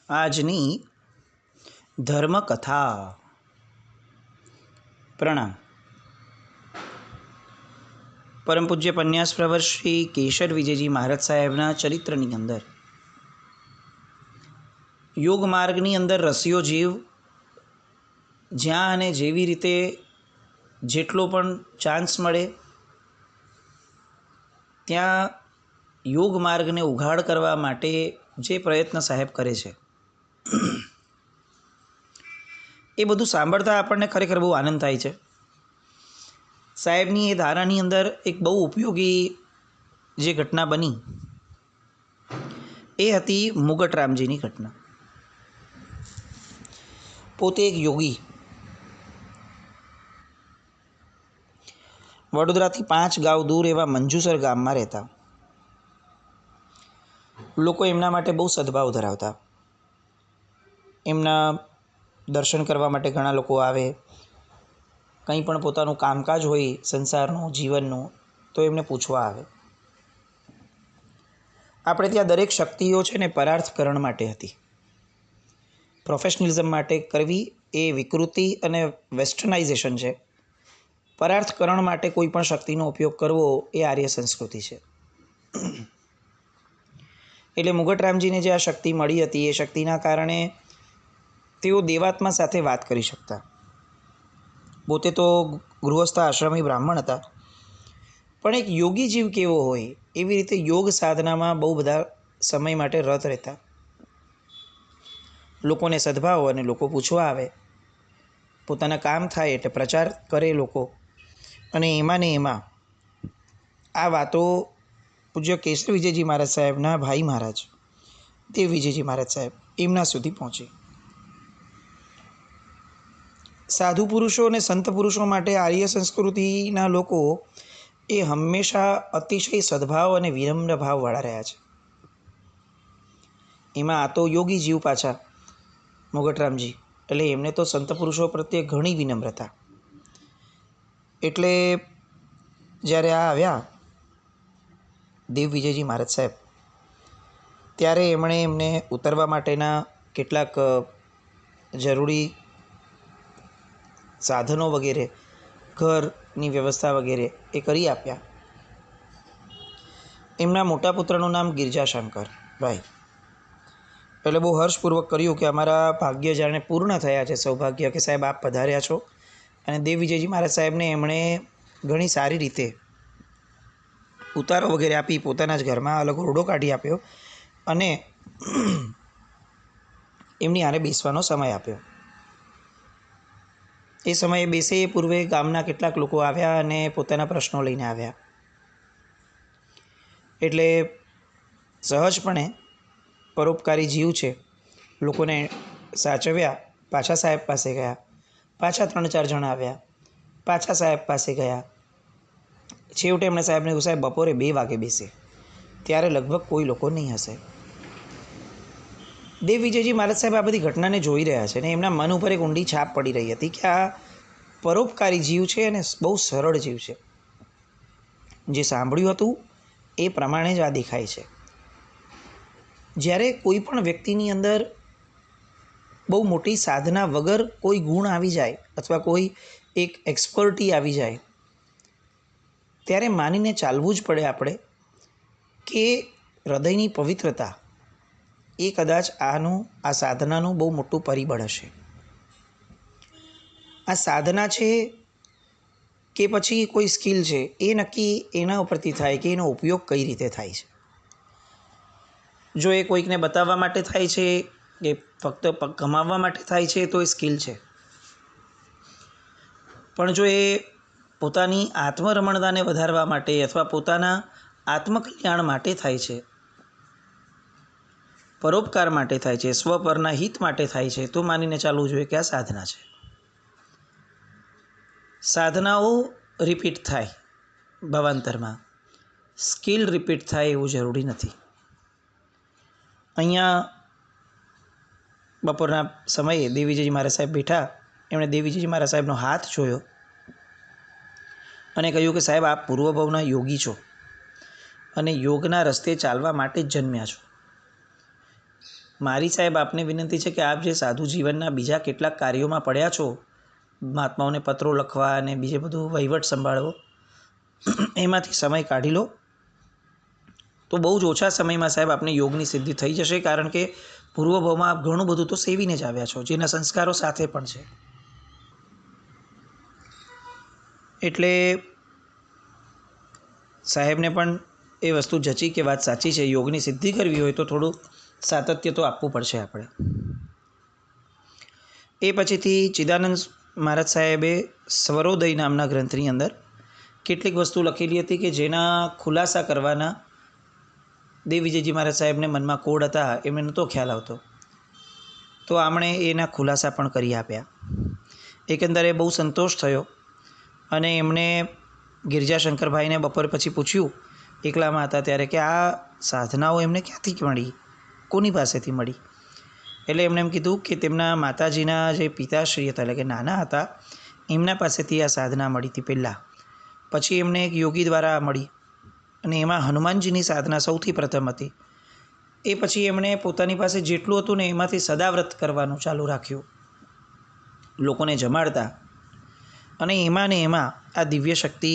આજની ધર્મકથા. પ્રણામ. પરમ પૂજ્ય પન્યાસ પ્રવર શ્રી કેશર વિજયજી મહારાજ સાહેબના ચરિત્રની અંદર યોગ માર્ગની અંદર રસિયો જીવ જ્યાં અને જેવી રીતે જેટલો પણ ચાન્સ મળે ત્યાં યોગ માર્ગને ઉઘાડ કરવા માટે જે પ્રયત્ન સાહેબ કરે છે એ બધું સાંભળતા આપણને ખરેખર બહુ આનંદ થાય છે. સાહેબની એ ધારાની અંદર એક બહુ ઉપયોગી જે ઘટના બની એ હતી મુગટરામજીની ઘટના. પોતે એક યોગી વડોદરાથી 5 ગાંવ દૂર એવા મંજુસર ગામમાં રહેતા. લોકો એમના માટે બહુ સદભાવ ધરાવતા. એમના દર્શન કરવા માટે ઘણા લોકો આવે. કંઈ પણ પોતાનું કામકાજ હોય સંસારનું જીવનનું તો એમને પૂછવા આવે. આપણે ત્યાં દરેક શક્તિઓ છે ને પરાર્થકરણ માટે હતી. પ્રોફેશનલિઝમ માટે કરવી એ વિકૃતિ અને વેસ્ટર્નાઇઝેશન છે. પરાર્થકરણ માટે કોઈ પણ શક્તિનો ઉપયોગ કરવો એ આર્ય સંસ્કૃતિ છે. એટલે મુગટરામજીને જે આ શક્તિ મળી હતી એ શક્તિના કારણે તેઓ દેવાત્મા સાથે વાત કરી શકતા. પોતે તો ગૃહસ્થ આશ્રમી બ્રાહ્મણ હતા, પણ એક યોગી જીવ કેવો હોય એવી રીતે યોગ સાધનામાં બહુ બધા સમય માટે રત રહેતા. લોકોને સદભાવ અને લોકો પૂછવા આવે. પોતાના કામ થાય એટલે પ્રચાર કરે લોકો. અને એમાં ને એમાં આ વાતો પૂજ્ય કેશર વિજયજી મહારાજ સાહેબના ભાઈ મહારાજ દેવ વિજયજી મહારાજ સાહેબ એમના સુધી પહોંચી. સાધુ પુરુષો અને સંત પુરુષો માટે આર્ય સંસ્કૃતિના લોકો એ હંમેશા અતિશય સદભાવ અને વિનમ્ર ભાવવાળા રહ્યા છે. એમાં આ તો યોગી જીવ પાછા મુગટરામજી, એટલે એમને તો સંત પુરુષો પ્રત્યે ઘણી વિનમ્રતા. એટલે જ્યારે આ આવ્યા દેવ વિજયજી મહારાજ સાહેબ, ત્યારે એમણે એમને ઉતરવા માટેના કેટલાક જરૂરી સાધનો વગેરે, ઘરની વ્યવસ્થા વગેરે એ કરી આપ્યા. એમના મોટા પુત્રનું નામ ગિરજાશંકર ભાઈ. એટલે બહુ હર્ષપૂર્વક કર્યું કે અમારા ભાગ્ય જાણે પૂર્ણ થયા છે, સૌભાગ્ય કે સાહેબ આપ પધાર્યા છો. અને દેવ વિજયજી મહારાજ સાહેબને એમણે ઘણી સારી રીતે ઉતારો વગેરે આપી, પોતાના જ ઘરમાં અલગ ઓરડો કાઢી આપ્યો અને એમની આને બેસવાનો સમય આપ્યો. એ સમયે બેસે એ પૂર્વે ગામના કેટલાક લોકો આવ્યા અને પોતાના પ્રશ્નો લઈને આવ્યા. એટલે સહજપણે પરોપકારી જીવ છે, લોકોને સાચવ્યા. પાછા સાહેબ પાસે ગયા. પાછા 3-4 જણા આવ્યા. પાછા સાહેબ પાસે ગયા. છેવટે એમણે સાહેબને કહ્યું, સાહેબ બપોરે 2 વાગે બેસે, ત્યારે લગભગ કોઈ લોકો નહીં હશે. દેવ વિજયજી મહારાજ સાહેબ આ બધી ઘટનાને જોઈ રહ્યા છે અને એમના મન ઉપર એક ઊંડી છાપ પડી રહી હતી કે આ પરોપકારી જીવ છે અને બહુ સરળ જીવ છે. જે સાંભળ્યું હતું એ પ્રમાણે જ આ દેખાય છે. જ્યારે કોઈ પણ વ્યક્તિની અંદર બહુ મોટી સાધના વગર કોઈ ગુણ આવી જાય અથવા કોઈ એક એક્સપર્ટી આવી જાય, ત્યારે માનીને ચાલવું જ પડે આપણે કે હૃદયની પવિત્રતા એ કદાચ આ સાધનાનું બહુ મોટું પરિબળ હશે. આ સાધના છે કે પછી કોઈ સ્કિલ છે એ નક્કી એના ઉપરથી થાય કે એનો ઉપયોગ કઈ રીતે થાય છે. જો એ કોઈકને બતાવવા માટે થાય છે કે ફક્ત કમાવવા માટે થાય છે તો એ સ્કિલ છે. પણ જો એ પોતાની આત્મરમણતાને વધારવા માટે અથવા પોતાના આત્મકલ્યાણ માટે થાય છે, પરોપકાર માટે થાય છે, સ્વપરના હિત માટે થાય છે, તો માનીને ચાલવું જોઈએ કે આ સાધના છે. સાધનાઓ રિપીટ થાય ભાવાંતરમાં, સ્કિલ રિપીટ થાય એવું જરૂરી નથી. અહીંયા બપોરના સમયે દેવ વિજયજી મહારાજ સાહેબ બેઠા. એમણે દેવ વિજયજી મહારાજ સાહેબનો હાથ જોયો અને કહ્યું કે સાહેબ આપ પૂર્વભાવના યોગી છો અને યોગના રસ્તે ચાલવા માટે જ જન્મ્યા છો. મારી સાહેબ આપને વિનંતી છે કે આપ જે સાધુ જીવનના બીજા કેટલાક કાર્યોમાં પડ્યા છો, મહાત્માઓને પત્રો લખવા અને બીજે બધું વહીવટ સંભાળવો, એમાંથી સમય કાઢી લો તો બહુ જ ઓછા સમયમાં સાહેબ આપને યોગની સિદ્ધિ થઈ જશે. કારણ કે પૂર્વભાવમાં આપ ઘણું બધું તો સેવીને જ આવ્યા છો, જેના સંસ્કારો સાથે પણ છે. એટલે સાહેબને પણ એ વસ્તુ જચી કે વાત સાચી છે, યોગની સિદ્ધિ કરવી હોય તો થોડું સાતત્ય તો આપવું પડશે આપણે. એ પછીથી ચિદાનંદ મહારાજ સાહેબે સ્વરોદય નામના ગ્રંથની અંદર કેટલીક વસ્તુ લખેલી હતી કે જેના ખુલાસા કરવાના દેવવિજયજી મહારાજ સાહેબને મનમાં કોડ હતા, એમને નહોતો ખ્યાલ આવતો, તો આમણે એના ખુલાસા પણ કરી આપ્યા. એકંદરે બહુ સંતોષ થયો અને એમણે ગિરજાશંકરભાઈને બપોર પછી પૂછ્યું, એકલામાં હતા ત્યારે, કે આ સાધનાઓ એમને ક્યાંથી મળી, કોની પાસેથી મળી? એટલે એમણે એમ કીધું કે તેમના માતાજીના જે પિતાશ્રી હતા, એટલે કે નાના હતા, એમના પાસેથી આ સાધના મળી હતી પહેલાં. પછી એમને એક યોગી દ્વારા મળી અને એમાં હનુમાનજીની સાધના સૌથી પ્રથમ હતી. એ પછી એમણે પોતાની પાસે જેટલું હતું ને એમાંથી સદાવ્રત કરવાનું ચાલુ રાખ્યું, લોકોને જમાડતા, અને એમાં ને એમાં આ દિવ્ય શક્તિ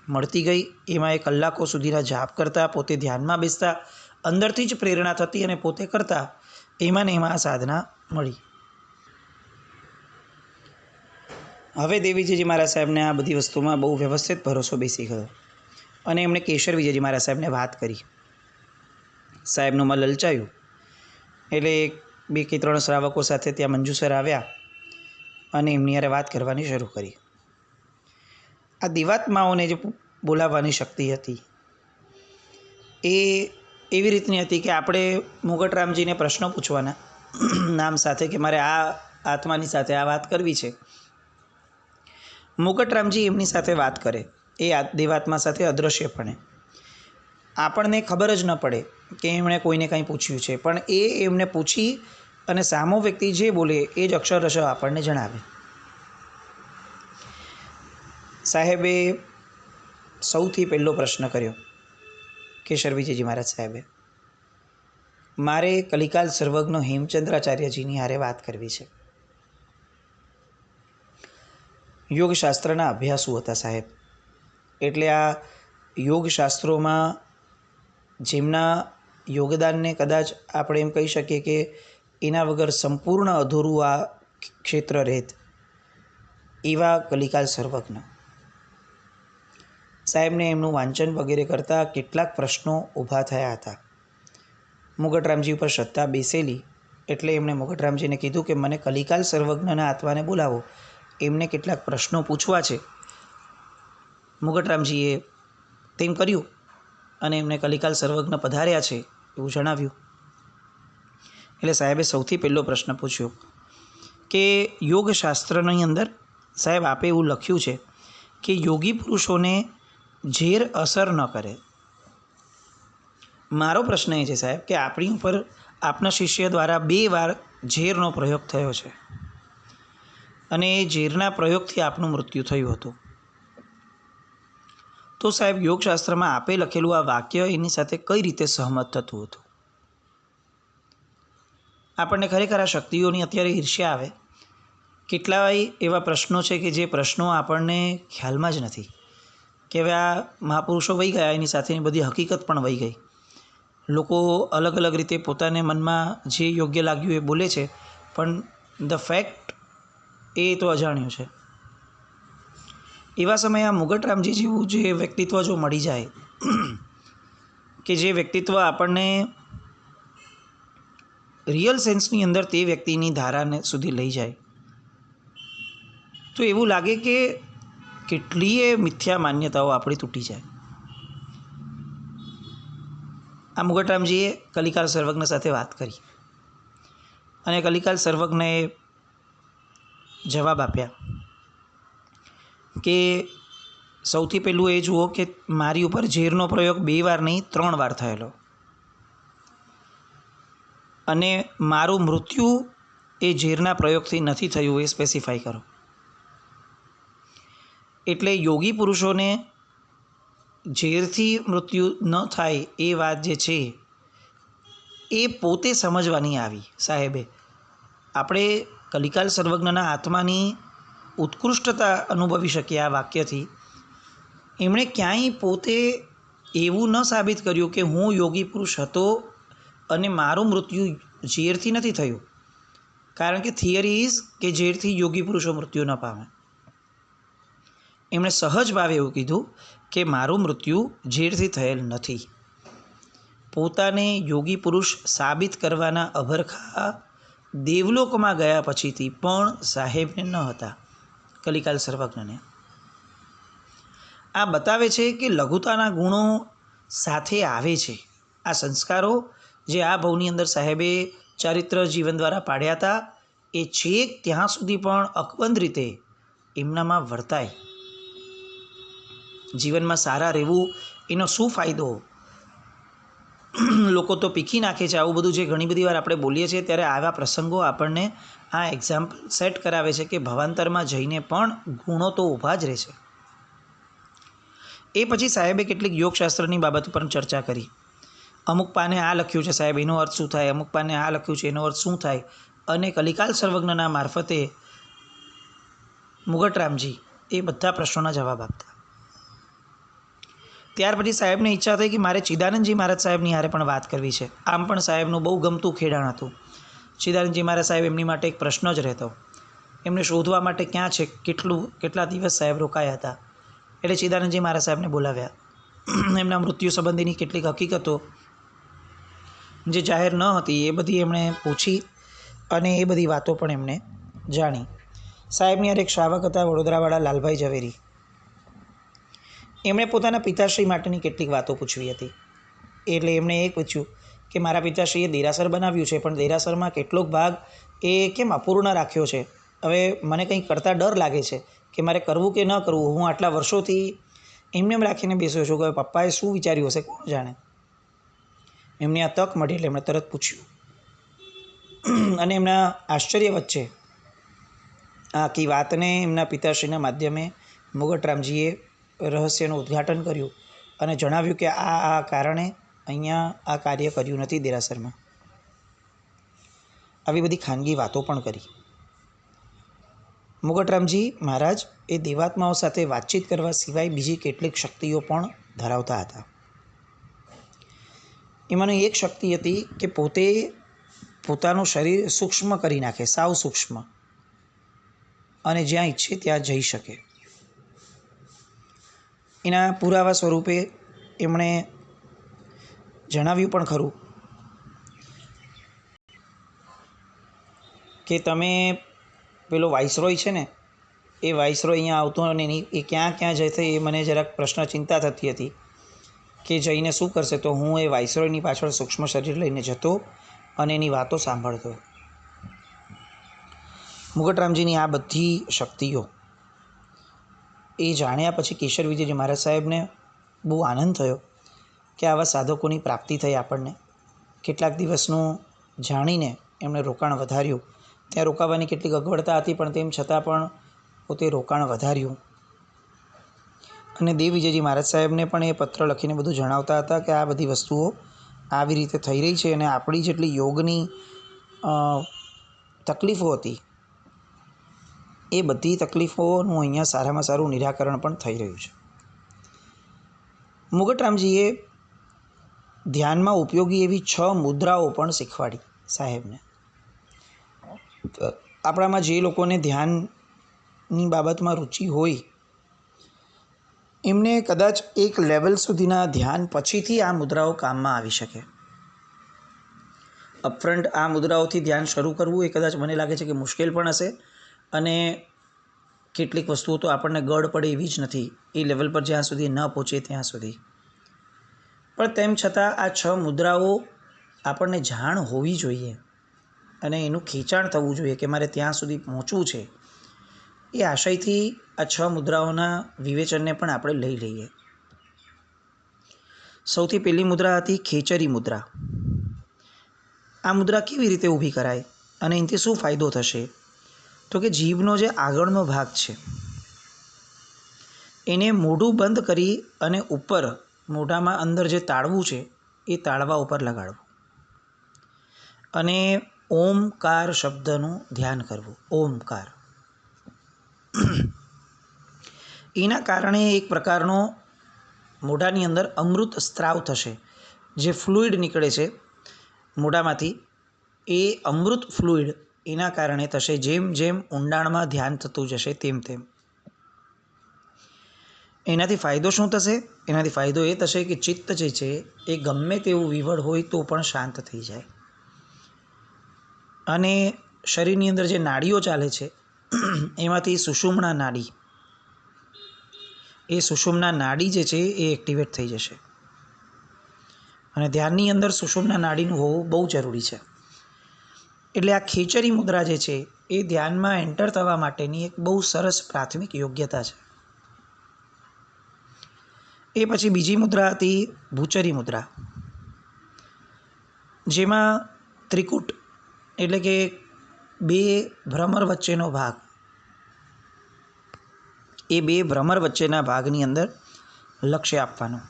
મળતી ગઈ. એમાં એ કલાકો સુધીના જાપ કરતા, પોતે ધ્યાનમાં બેસતા, અંદરથી જ પ્રેરણા થતી અને પોતે કરતા, એમાં ને એમાં આ સાધના મળી. હવે દેવીજીજી મહારાજ સાહેબને આ બધી વસ્તુમાં બહુ વ્યવસ્થિત ભરોસો બેસી ગયો અને એમણે કેશર વિજયજી મહારાજ સાહેબને વાત કરી. સાહેબનું મન લલચાયું એટલે 2 કે 3 શ્રાવકો સાથે ત્યાં મંજુસર આવ્યા અને એમની હારે વાત કરવાની શરૂ કરી. આ દિવાત્માઓને જે બોલાવવાની શક્તિ હતી એ એવી રીતની હતી કે આપણે મુગટરામજીને પ્રશ્નો પૂછવાના નામ સાથે કે મારે આ આત્માની સાથે આ વાત કરવી છે. મુગટરામજી એમની સાથે વાત કરે, એ દેવાત્મા સાથે અદૃશ્યપણે. આપણને ખબર જ ન પડે કે એમણે કોઈને કંઈ પૂછ્યું છે, પણ એ એમને પૂછી અને સામો વ્યક્તિ જે બોલે એ જ અક્ષરશઃ આપણને જણાવે. સાહેબે સૌથી પહેલો પ્રશ્ન કર્યો, કેશર વિજયજી મહારાજ સાહેબે, મારે કલિકાલ સર્વજ્ઞ હેમચંદ્રાચાર્યજીની હારે વાત કરવી છે. યોગશાસ્ત્રના અભ્યાસુ હતા સાહેબ, એટલે આ યોગશાસ્ત્રોમાં જેમના યોગદાનને કદાચ આપણે એમ કહી શકીએ કે એના વગર સંપૂર્ણ અધૂરું આ ક્ષેત્ર રહેત, એવા કલિકાલ સર્વજ્ઞ સાહેબને એમનું વાંચન વગેરે કરતાં કેટલાક પ્રશ્નો ઊભા થયા હતા. મુગટરામજી ઉપર શ્રદ્ધા બેસેલી એટલે એમણે મુગટરામજીને કીધું કે મને કલિકાલ સર્વજ્ઞના આત્માને બોલાવો, એમને કેટલાક પ્રશ્નો પૂછવા છે. મુગટરામજીએ તેમ કર્યું અને એમને કલિકાલ સર્વજ્ઞ પધાર્યા છે એવું જણાવ્યું. એટલે સાહેબે સૌથી પહેલો પ્રશ્ન પૂછ્યો કે યોગશાસ્ત્રની અંદર સાહેબ આપે એવું લખ્યું છે કે યોગી પુરુષોને ઝેર અસર ન કરે. મારો પ્રશ્ન એ છે સાહેબ કે આપણી ઉપર આપના શિષ્ય દ્વારા 2 વાર ઝેરનો પ્રયોગ થયો છે અને એ ઝેરના પ્રયોગથી આપનું મૃત્યુ થયું હતું. તો સાહેબ યોગશાસ્ત્રમાં આપે લખેલું આ વાક્ય એની સાથે કઈ રીતે સહમત થતું હતું? આપણને ખરેખર આ શક્તિઓની અત્યારે ઈર્ષ્યા આવે. કેટલાય એવા પ્રશ્નો છે કે જે પ્રશ્નો આપણને ખ્યાલમાં જ નથી કે હવે આ મહાપુરુષો વહી ગયા, એની સાથેની બધી હકીકત પણ વહી ગઈ. લોકો અલગ અલગ રીતે પોતાને મનમાં જે યોગ્ય લાગ્યું એ બોલે છે, પણ ધ ફેક્ટ એ તો અજાણ્યું છે. એવા સમયે આ મુગટરામજી જેવું જે વ્યક્તિત્વ જો મળી જાય કે જે વ્યક્તિત્વ આપણને રિયલ સેન્સની અંદર તે વ્યક્તિની ધારાને સુધી લઈ જાય, તો એવું લાગે કે કેટલીય મિથ્યા માન્યતાઓ આપણી તૂટી જાય. આ મુગટરામજીએ કલિકાલ સર્વજ્ઞ સાથે વાત કરી અને કલિકાલ સર્વજ્ઞએ જવાબ આપ્યા કે સૌથી પહેલું એ જુઓ કે મારી ઉપર ઝેરનો પ્રયોગ 2 વાર નહીં 3 વાર થયેલો અને મારું મૃત્યુ એ ઝેરના પ્રયોગથી નથી થયું, એ સ્પેસિફાઈ કરો. એટલે યોગી પુરુષોને ઝેરથી મૃત્યુ ન થાય એ વાત જે છે એ પોતે સમજવાની આવી સાહેબે. આપણે કલિકાલ સર્વજ્ઞના આત્માની ઉત્કૃષ્ટતા અનુભવી શકીએ આ વાક્યથી. એમણે ક્યાંય પોતે એવું ન સાબિત કર્યું કે હું યોગી પુરુષ હતો અને મારું મૃત્યુ ઝેરથી નથી થયું. કારણ કે થિયરી ઇઝ કે ઝેરથી યોગી પુરુષો મૃત્યુ ન પામે. એમણે સહજ ભાવે એવું કીધું કે મારું મૃત્યુ ઝેરથી થયેલ નથી. પોતાને યોગી પુરુષ સાબિત કરવાના અભરખા દેવલોકમાં ગયા પછીથી પણ સાહેબને ન હતા, કલિકાલ સર્વજ્ઞને. આ બતાવે છે કે લઘુતાના ગુણો સાથે આવે છે. આ સંસ્કારો જે આ ભવની અંદર સાહેબે ચારિત્ર જીવન દ્વારા પાડ્યા હતા એ છેક ત્યાં સુધી પણ અકબંધ રીતે એમનામાં વર્તાય. જીવનમાં સારા રહેવું એનો શું ફાયદો? લોકો તો પીખી નાખે છે આવું બધું જે ઘણી બધી વાર આપણે બોલીએ છીએ, ત્યારે આવા પ્રસંગો આપણને આ એક્ઝામ્પલ સેટ કરાવે છે કે ભવાંતરમાં જઈને પણ ગુણો તો ઊભા જ રહે છે. એ પછી સાહેબે કેટલીક યોગશાસ્ત્રની બાબત પર ચર્ચા કરી. અમુક પાને આ લખ્યું છે સાહેબ, એનો અર્થ શું થાય? અમુક પાને આ લખ્યું છે, એનો અર્થ શું થાય? અને કલિકાલ સર્વજ્ઞના મારફતે મુગટરામજી એ બધા પ્રશ્નોના જવાબ આપતા. ત્યાર પછી સાહેબને ઈચ્છા થઈ કે મારે ચિદાનંદજી મહારાજ સાહેબની હારે પણ વાત કરવી છે. આમ પણ સાહેબનું બહુ ગમતું ખેડાણ હતું. ચિદાનંદજી મહારાજ સાહેબ એમની માટે એક પ્રશ્ન જ રહેતો. એમને શોધવા માટે ક્યાં છે, કેટલા દિવસ સાહેબ રોકાયા હતા. એટલે ચિદાનંદજી મહારાજ સાહેબને બોલાવ્યા. એમના મૃત્યુ સંબંધીની કેટલીક હકીકતો જે જાહેર ન હતી એ બધી એમણે પૂછી અને એ બધી વાતો પણ એમણે જાણી. સાહેબની યાર એક શ્રાવક હતા વડોદરાવાળા લાલભાઈ ઝવેરી. એમણે પોતાના પિતાશ્રી માટેની કેટલીક વાતો પૂછવી હતી. એટલે એમણે એ પૂછ્યું કે મારા પિતાશ્રીએ દેરાસર બનાવ્યું છે, પણ દેરાસરમાં કેટલોક ભાગ એ કેમ અપૂર્ણ રાખ્યો છે? હવે મને કંઈક કરતાં ડર લાગે છે કે મારે કરવું કે ન કરવું. હું આટલા વર્ષોથી એમને એમ રાખીને બેસ્યો છું કે પપ્પાએ શું વિચાર્યું હશે, કોણ જાણે. એમને આ તક મળી એટલે એમણે તરત પૂછ્યું. અને એમના આશ્ચર્ય વચ્ચે આખી વાતને એમના પિતાશ્રીના માધ્યમે મુગટરામજીએ રહસ્યનું ઉદ્ઘાટન કર્યું અને જણાવ્યું કે આ કારણે અહીંયા આ કાર્ય કર્યું નથી દેરાસરમાં. આવી બધી ખાનગી વાતો પણ કરી. મુગટરામજી મહારાજ એ દેવાત્માઓ સાથે વાતચીત કરવા સિવાય બીજી કેટલીક શક્તિઓ પણ ધરાવતા હતા. એમાંની એક શક્તિ હતી કે પોતે પોતાનું શરીર સૂક્ષ્મ કરી નાખે, સાવ સૂક્ષ્મ, અને જ્યાં ઈચ્છે ત્યાં જઈ શકે. એના પુરાવા સ્વરૂપે એમણે જણાવ્યું પણ ખરું કે તમે પેલો વાઇસરોય છે ને, એ વાઇસરોય અહીંયા આવતો અને એ ક્યાં ક્યાં જશે એ મને જરાક પ્રશ્ન ચિંતા થતી હતી કે જઈને શું કરશે. તો હું એ વાઇસરોયની પાછળ સૂક્ષ્મ શરીર લઈને જતો અને એની વાતો સાંભળતો. મુગટરામજીની આ બધી શક્તિઓ એ જાણ્યા પછી કેશર વિજયજી મહારાજ સાહેબને બહુ આનંદ થયો કે આવા સાધકોની પ્રાપ્તિ થઈ આપણને. કેટલાક દિવસનું જાણીને એમણે રોકાણ વધાર્યું. ત્યાં રોકાવાની કેટલીક અગવડતા હતી, પણ તેમ છતાં પણ પોતે રોકાણ વધાર્યું. અને દેવ વિજયજી મહારાજ સાહેબને પણ એ પત્ર લખીને બધું જણાવતા હતા કે આ બધી વસ્તુઓ આવી રીતે થઈ રહી છે અને આપણી જેટલી યોગની તકલીફો હતી એ બધી તકલીફોનું અહીંયા સારામાં સારું નિરાકરણ પણ થઈ રહ્યું છે. મુગટરામજીએ ધ્યાનમાં ઉપયોગી એવી 6 મુદ્રાઓ પણ શીખવાડી સાહેબને. આપણામાં જે લોકોને ધ્યાનની બાબતમાં રુચિ હોય એમને કદાચ એક લેવલ સુધીના ધ્યાન પછીથી આ મુદ્રાઓ કામમાં આવી શકે. અપફ્રન્ટ આ મુદ્રાઓથી ધ્યાન શરૂ કરવું એ કદાચ મને લાગે છે કે મુશ્કેલ પણ હશે, અને કેટલીક વસ્તુઓ તો આપણને ગળ પડે એવી જ નથી એ લેવલ પર જ્યાં સુધી ન પહોંચે ત્યાં સુધી. પણ તેમ છતાં આ 6 મુદ્રાઓ આપણને જાણ હોવી જોઈએ અને એનું ખેંચાણ થવું જોઈએ કે મારે ત્યાં સુધી પહોંચવું છે. એ આશયથી આ 6 મુદ્રાઓના વિવેચનને પણ આપણે લઈ લઈએ. સૌથી પહેલી મુદ્રા હતી ખેચરી મુદ્રા. આ મુદ્રા કેવી રીતે ઊભી કરાય અને એનાથી શું ફાયદો થશે? તો કે જીભનો જે આગળનો ભાગ છે એને મોઢું બંધ કરી અને ઉપર મોઢામાં અંદર જે તાળવું છે એ તાળવા ઉપર લગાડવું. અને ઓમકાર શબ્દનું ધ્યાન કરવું. ઓમકાર, એના કારણે એક પ્રકારનો મોઢાની અંદર અમૃત સ્ત્રાવ થશે. જે ફ્લુઇડ નીકળે છે મોઢામાંથી, એ અમૃત ફ્લુઇડ એના કારણે થશે. જેમ જેમ ઊંડાણમાં ધ્યાન થતું જશે તેમ તેમ એનાથી ફાયદો શું થશે? એનાથી ફાયદો એ થશે કે ચિત્ત જે છે એ ગમે તેવું વિવળ હોય તો પણ શાંત થઈ જાય. અને શરીરની અંદર જે નાડીઓ ચાલે છે એમાંથી સુષુમ્ના નાડી, એ સુષુમ્ના નાડી જે છે એ એક્ટિવેટ થઈ જશે. અને ધ્યાનની અંદર સુષુમ્ના નાડીનું હોવું બહુ જરૂરી છે. એટલે આ ખેચરી મુદ્રા જે છે એ ધ્યાનમાં એન્ટર થવા માટેની એક બહુ સરસ પ્રાથમિક યોગ્યતા છે. એ પછી બીજી મુદ્રા હતી ભૂચરી મુદ્રા, જેમાં ત્રિકુટ એટલે કે બે ભ્રમર વચ્ચેનો ભાગ, એ બે ભ્રમર વચ્ચેના ભાગની અંદર લક્ષ્ય આપવાનું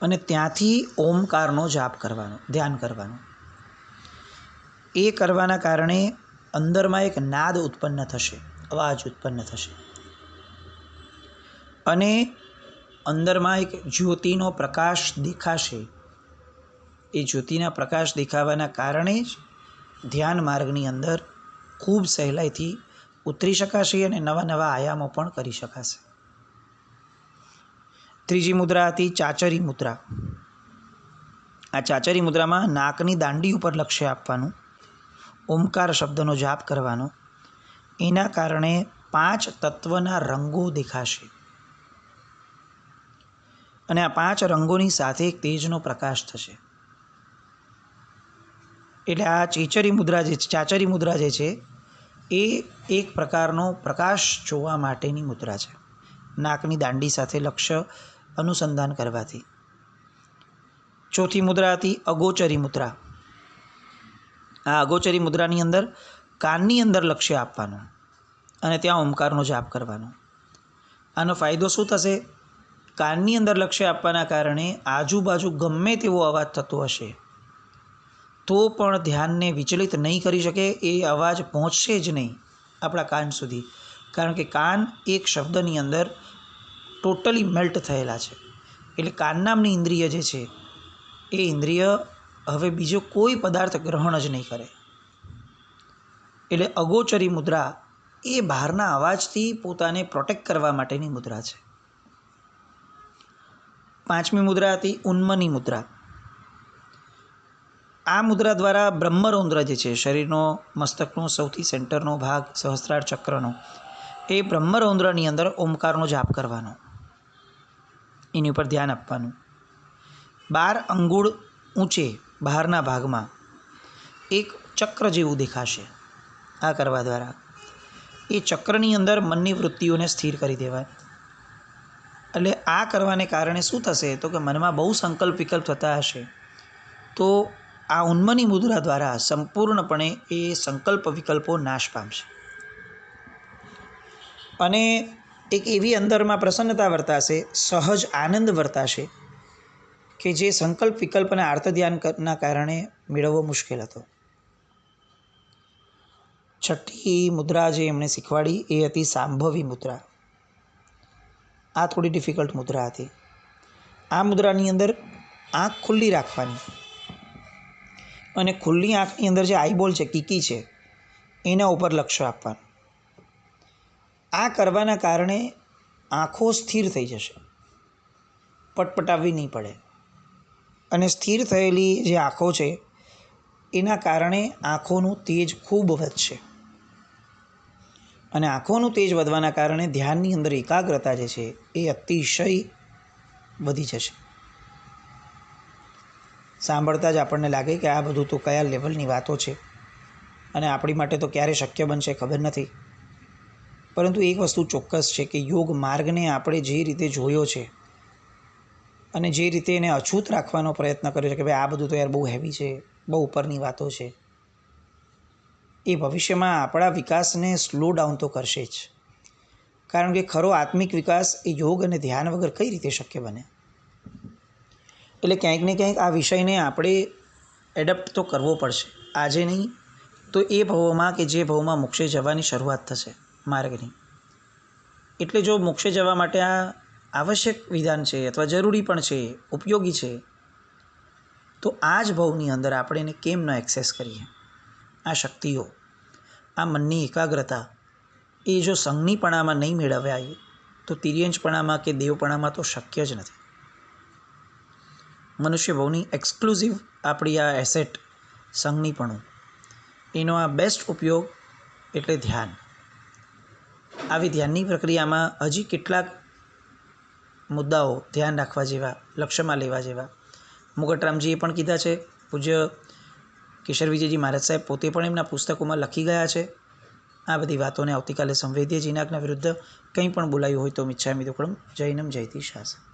અને ત્યાંથી ઓમકારનો જાપ કરવાનો, ધ્યાન કરવાનું. એ કરવાના કારણે અંદરમાં એક નાદ ઉત્પન્ન થશે, અવાજ ઉત્પન્ન થશે અને અંદરમાં એક જ્યોતિનો પ્રકાશ દેખાશે. એ જ્યોતિના પ્રકાશ દેખાવાના કારણે જ ધ્યાન માર્ગની અંદર ખૂબ સહેલાઈથી ઉતરી શકાશે અને નવા નવા આયામો પણ કરી શકાશે. ત્રીજી મુદ્રા હતી ચાચરી મુદ્રા. આ ચાચરી મુદ્રામાં નાકની દાંડી ઉપર લક્ષ્ય આપવાનું, ઓમકાર શબ્દનો જાપ કરવાનો. એના કારણે 5 તત્વના રંગો દેખાશે અને આ 5 રંગોની સાથે એક તેજનો પ્રકાશ થશે. એટલે આ ચાચરી મુદ્રા જે છે એ એક પ્રકારનો પ્રકાશ જોવા માટેની મુદ્રા છે. નાકની દાંડી સાથે લક્ષ્ય અનુસંધાન કરવાથી. ચોથી મુદ્રા હતી અગોચરી મુદ્રા. આ અગોચરી મુદ્રાની અંદર કાનની અંદર લક્ષ્ય આપવાનું અને ત્યાં ઓમકારનો જાપ કરવાનો. આનો ફાયદો શું થશે? કાનની અંદર લક્ષ્ય આપવાના કારણે આજુબાજુ ગમે તેવો અવાજ થતો હશે તો પણ ધ્યાનને વિચલિત નહીં કરી શકે. એ અવાજ પહોંચશે જ નહીં આપણા કાન સુધી, કારણ કે કાન એક શબ્દની અંદર ટોટલી મેલ્ટ થયેલા છે. એટલે કાન નામની ઇન્દ્રિય જે છે એ ઇન્દ્રિય હવે બીજો કોઈ પદાર્થ ગ્રહણ જ નહીં કરે. એટલે અગોચરી મુદ્રા એ બહારના અવાજથી પોતાને પ્રોટેક્ટ કરવા માટેની મુદ્રા છે. પાંચમી મુદ્રા હતી ઉન્મની મુદ્રા. આ મુદ્રા દ્વારા બ્રહ્મરૌદ્ર જે છે, શરીરનો મસ્તકનો સૌથી સેન્ટરનો ભાગ, સહસ્ત્રાર ચક્રનો, એ બ્રહ્મરૌદ્રની અંદર ઓમકારનો જાપ કરવાનો, એની ઉપર ધ્યાન આપવાનું. 12 અંગુળ ઊંચે બહારના ભાગમાં એક ચક્ર જેવું દેખાશે. આ કરવા દ્વારા એ ચક્રની અંદર મનની વૃત્તિઓને સ્થિર કરી દેવાય. એટલે આ કરવાને કારણે શું થશે તો કે મનમાં બહુ સંકલ્પ વિકલ્પ થતા હશે તો આ ઉન્મની મુદ્રા દ્વારા સંપૂર્ણપણે એ સંકલ્પ વિકલ્પો નાશ પામશે અને એક એવી અંદરમાં પ્રસન્નતા વર્તાશે, સહજ આનંદ વર્તાશે કે જે સંકલ્પ વિકલ્પ અને આર્ત ધ્યાનના કારણે મેળવવો મુશ્કેલ હતો. છઠ્ઠી મુદ્રા જે એમણે શીખવાડી એ હતી સાંભવી મુદ્રા. આ થોડી ડિફિકલ્ટ મુદ્રા હતી. આ મુદ્રાની અંદર આંખ ખુલ્લી રાખવાની અને ખુલ્લી આંખની અંદર જે આઈબોલ છે, કીકી છે, એના ઉપર લક્ષ્ય આપવાનું. આ કરવાના કારણે આંખો સ્થિર થઈ જશે, પટપટાવવી નહીં પડે અને સ્થિર થયેલી જે આંખો છે એના કારણે આંખોનું તેજ ખૂબ વધશે અને આંખોનું તેજ વધવાના કારણે ધ્યાનની અંદર એકાગ્રતા જે છે એ અતિશય વધી જશે. સાંભળતા જ આપણને લાગે કે આ બધું તો કયા લેવલની વાતો છે અને આપણી માટે તો ક્યારે શક્ય બનશે ખબર નથી. પરંતુ એક વસ્તુ ચોક્કસ છે કે યોગ માર્ગને આપણે જે રીતે જોયો છે અને જે રીતે એને અછૂત રાખવાનો પ્રયત્ન કર્યો છે કે ભાઈ આ બધું તો યાર બહુ હેવી છે, બહુ ઉપરની વાતો છે, એ ભવિષ્યમાં આપણા વિકાસને સ્લો ડાઉન તો કરશે જ. કારણ કે ખરો આત્મિક વિકાસ એ યોગ અને ધ્યાન વગર કઈ રીતે શક્ય બને. એટલે ક્યાંક ને ક્યાંક આ વિષયને આપણે એડપ્ટ તો કરવો પડશે, આજે નહીં તો એ ભવોમાં કે જે ભવમાં મોક્ષે જવાની શરૂઆત થશે માર્ગની. એટલે જો મોક્ષે જવા માટે આ આવશ્યક વિધાન છે અથવા જરૂરી પણ છે, ઉપયોગી છે, તો આ જ ભવની અંદર આપણે એને કેમ ન એક્સેસ કરીએ? આ શક્તિઓ, આ મનની એકાગ્રતા એ જો સંજ્ઞીપણામાં નહીં મેળવ્યા તો તિર્યંચપણામાં કે દેવપણામાં તો શક્ય જ નથી. મનુષ્ય ભવની એક્સક્લુઝિવ આપણી આ એસેટ સંજ્ઞીપણું, એનો આ બેસ્ટ ઉપયોગ એટલે ધ્યાન. આવી ધ્યાનની પ્રક્રિયામાં હજી કેટલાક મુદ્દાઓ ધ્યાન રાખવા જેવા, લક્ષ્યમાં લેવા જેવા મુગટરામજીએ પણ કીધા છે. પૂજ્ય કેશર વિજયજી મહારાજ સાહેબ પોતે પણ એમના પુસ્તકોમાં લખી ગયા છે. આ બધી વાતોને આવતીકાલે સંવેદ્ય જીનાગના વિરુદ્ધ કંઈ પણ બોલાયું હોય તો મિચ્છામિ દુક્કડમ. જૈનમ જયતિ શાસન.